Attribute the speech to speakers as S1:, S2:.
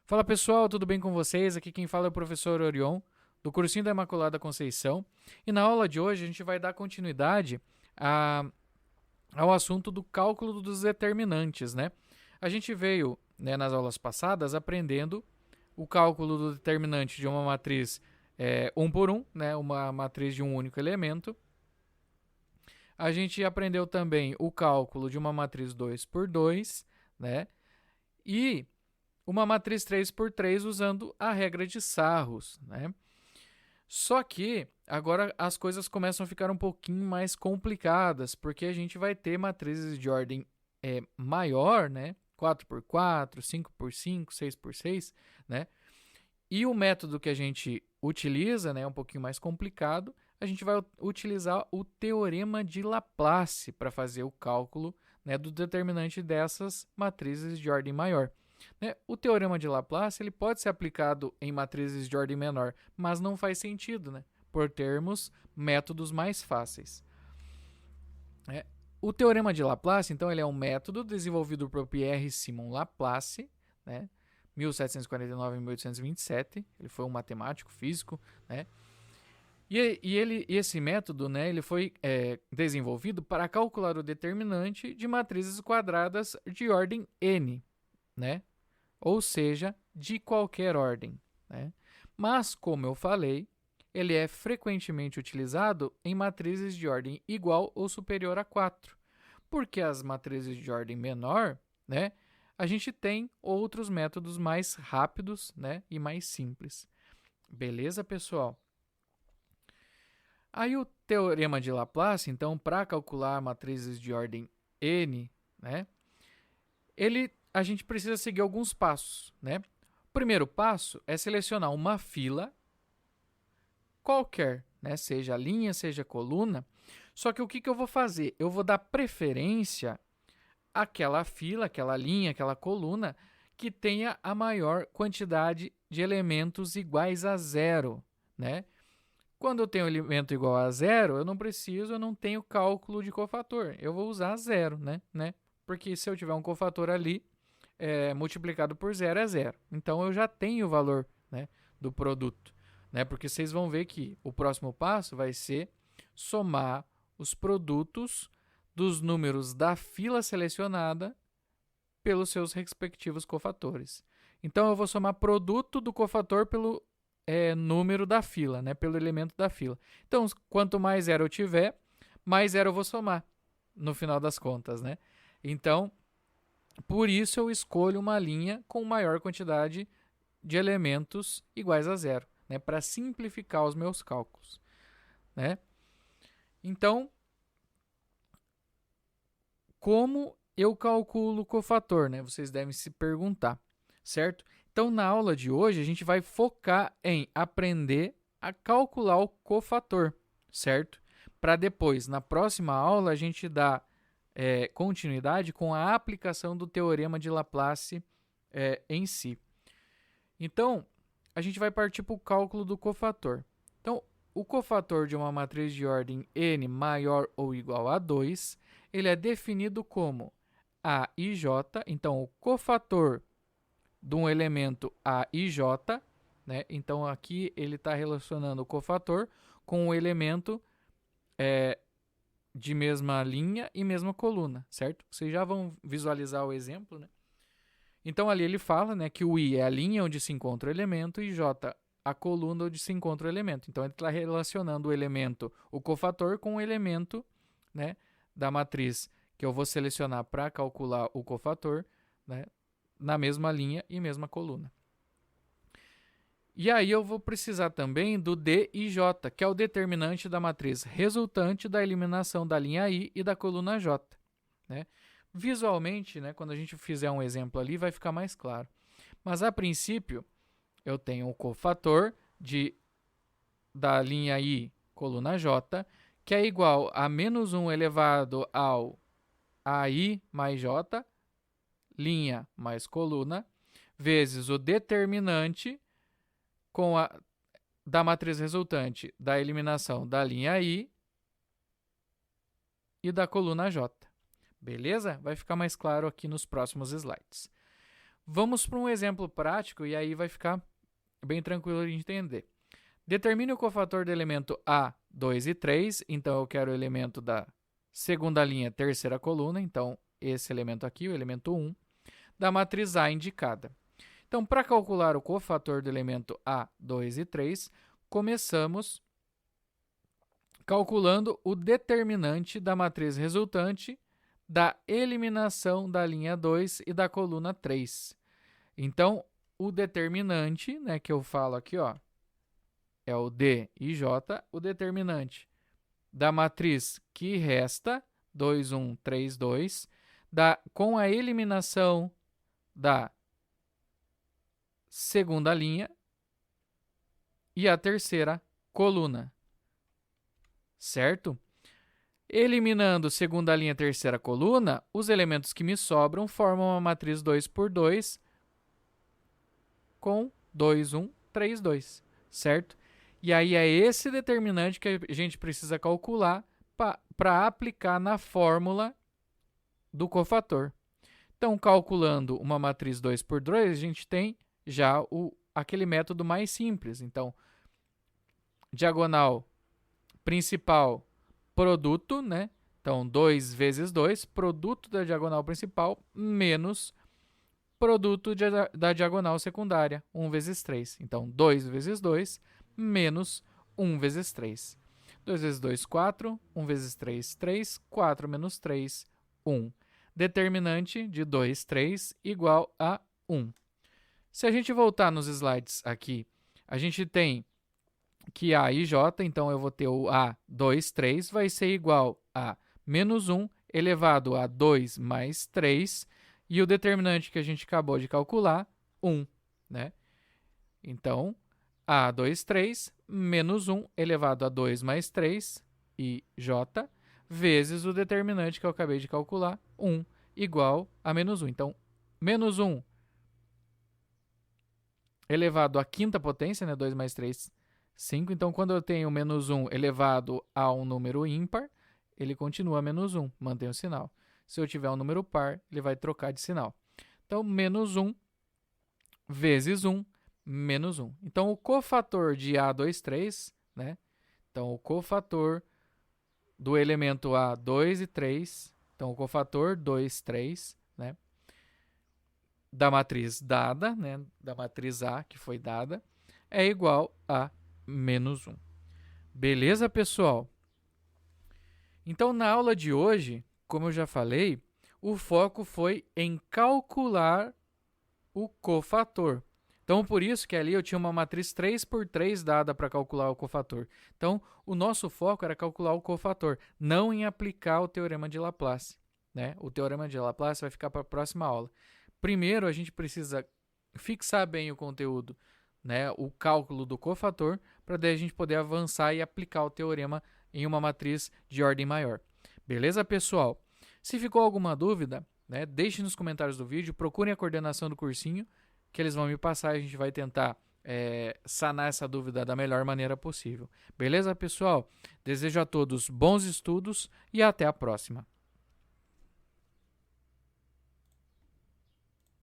S1: Fala pessoal, tudo bem com vocês? Aqui quem fala é o professor Orion, do Cursinho da Imaculada Conceição. E na aula de hoje a gente vai dar continuidade a- ao assunto do cálculo dos determinantes, né? A gente veio, né, nas aulas passadas aprendendo o cálculo do determinante de uma matriz 1 por 1, né, uma matriz de um único elemento. A gente aprendeu também o cálculo de uma matriz 2 por 2, né? E uma matriz 3 por 3 usando a regra de Sarros, né? Só que agora as coisas começam a ficar um pouquinho mais complicadas, porque a gente vai ter matrizes de ordem maior, né? 4 por 4, 5 por 5, 6 por 6, né? E o método que a gente utiliza, né, é um pouquinho mais complicado. A gente vai utilizar o teorema de Laplace para fazer o cálculo, né, do determinante dessas matrizes de ordem maior. Né? O teorema de Laplace ele pode ser aplicado em matrizes de ordem menor, mas não faz sentido, né? Por termos métodos mais fáceis. O teorema de Laplace, então, ele é um método desenvolvido por Pierre Simon Laplace, né? 1749 a 1827. Ele foi um matemático, físico, né? E esse método, né, ele foi desenvolvido para calcular o determinante de matrizes quadradas de ordem n, né? Ou seja, de qualquer ordem, né? Mas, como eu falei, ele é frequentemente utilizado em matrizes de ordem igual ou superior a 4, porque as matrizes de ordem menor, né, a gente tem outros métodos mais rápidos, né, e mais simples. Beleza, pessoal? Aí o teorema de Laplace, então, para calcular matrizes de ordem n, né, a gente precisa seguir alguns passos, né? O primeiro passo é selecionar uma fila qualquer, né? Seja linha, seja coluna. Só que o que eu vou fazer? Eu vou dar preferência àquela fila, àquela linha, àquela coluna que tenha a maior quantidade de elementos iguais a zero, né? Quando eu tenho um elemento igual a zero, eu não tenho cálculo de cofator. Eu vou usar zero, né? Porque se eu tiver um cofator ali, multiplicado por zero é zero. Então, eu já tenho o valor, né, do produto. Né? Porque vocês vão ver que o próximo passo vai ser somar os produtos dos números da fila selecionada pelos seus respectivos cofatores. Então, eu vou somar produto do cofator pelo número da fila, né? Pelo elemento da fila. Então, quanto mais zero eu tiver, mais zero eu vou somar, no final das contas, né? Então, por isso eu escolho uma linha com maior quantidade de elementos iguais a zero, né? Para simplificar os meus cálculos, né? Então, como eu calculo o cofator, né? Vocês devem se perguntar, certo? Então, na aula de hoje, a gente vai focar em aprender a calcular o cofator, certo? Para depois, na próxima aula, a gente dar continuidade com a aplicação do teorema de Laplace em si. Então, a gente vai partir para o cálculo do cofator. Então, o cofator de uma matriz de ordem n maior ou igual a 2, ele é definido como A e J. Então, o cofator de um elemento A e J, né? Então, aqui ele está relacionando o cofator com o elemento de mesma linha e mesma coluna, certo? Vocês já vão visualizar o exemplo, né? Então, ali ele fala, né, que o I é a linha onde se encontra o elemento e J a coluna onde se encontra o elemento. Então, ele está relacionando o elemento, o cofator, com o elemento, né, da matriz que eu vou selecionar para calcular o cofator, né, na mesma linha e mesma coluna. E aí eu vou precisar também do D e J, que é o determinante da matriz resultante da eliminação da linha I e da coluna J, né? Visualmente, né, quando a gente fizer um exemplo ali, vai ficar mais claro. Mas, a princípio, eu tenho o cofator da linha I, coluna J, que é igual a menos 1 elevado ao AI mais J, linha mais coluna, vezes o determinante da matriz resultante da eliminação da linha I e da coluna J. Beleza? Vai ficar mais claro aqui nos próximos slides. Vamos para um exemplo prático e aí vai ficar bem tranquilo de entender. Determine o cofator do elemento A, 2 e 3. Então, eu quero o elemento da segunda linha, terceira coluna. Então, esse elemento aqui, o elemento 1, da matriz A indicada. Então, para calcular o cofator do elemento A, 2 e 3, começamos calculando o determinante da matriz resultante da eliminação da linha 2 e da coluna 3. Então, o determinante, né, que eu falo aqui, ó, é o D e J, o determinante da matriz que resta, 2, 1, 3, 2, com a eliminação da segunda linha e a terceira coluna, certo? Eliminando segunda linha e terceira coluna, os elementos que me sobram formam uma matriz 2 por 2 com 2, 1, 3, 2, certo? E aí é esse determinante que a gente precisa calcular para aplicar na fórmula do cofator. Então, calculando uma matriz 2 por 2, a gente tem já aquele método mais simples. Então, diagonal principal, produto, né? Então, 2 vezes 2, produto da diagonal principal, menos produto da diagonal secundária, 1 vezes 3. Então, 2 vezes 2, menos 1 vezes 3. 2 vezes 2, 4. 1 vezes 3, 3. 4 menos 3, 1. Determinante de 2, 3, igual a 1. Se a gente voltar nos slides aqui, a gente tem que A e J, então eu vou ter o A, 2, 3, vai ser igual a menos 1 elevado a 2 mais 3, e o determinante que a gente acabou de calcular, 1, né? Então, A, 2, 3, menos 1 elevado a 2 mais 3, e J, vezes o determinante que eu acabei de calcular, 1, igual a menos 1. Então, menos 1 elevado à quinta potência, né? 2 mais 3, 5. Então, quando eu tenho menos 1 elevado a um número ímpar, ele continua menos 1, mantém o sinal. Se eu tiver um número par, ele vai trocar de sinal. Então, menos 1 vezes 1, menos 1. Então, o cofator de A, 2, 3, né? Então, o cofator do elemento A, 2 e 3, então, o cofator 2, 3, né? Da matriz dada, né? Da matriz A, que foi dada, é igual a menos 1. Beleza, pessoal? Então, na aula de hoje, como eu já falei, o foco foi em calcular o cofator. Então, por isso que ali eu tinha uma matriz 3 por 3 dada para calcular o cofator. Então, o nosso foco era calcular o cofator, não em aplicar o teorema de Laplace, né? O teorema de Laplace vai ficar para a próxima aula. Primeiro, a gente precisa fixar bem o conteúdo, né? O cálculo do cofator, para daí a gente poder avançar e aplicar o teorema em uma matriz de ordem maior. Beleza, pessoal? Se ficou alguma dúvida, né, deixe nos comentários do vídeo, procurem a coordenação do cursinho, que eles vão me passar e a gente vai tentar sanar essa dúvida da melhor maneira possível. Beleza, pessoal? Desejo a todos bons estudos e até a próxima.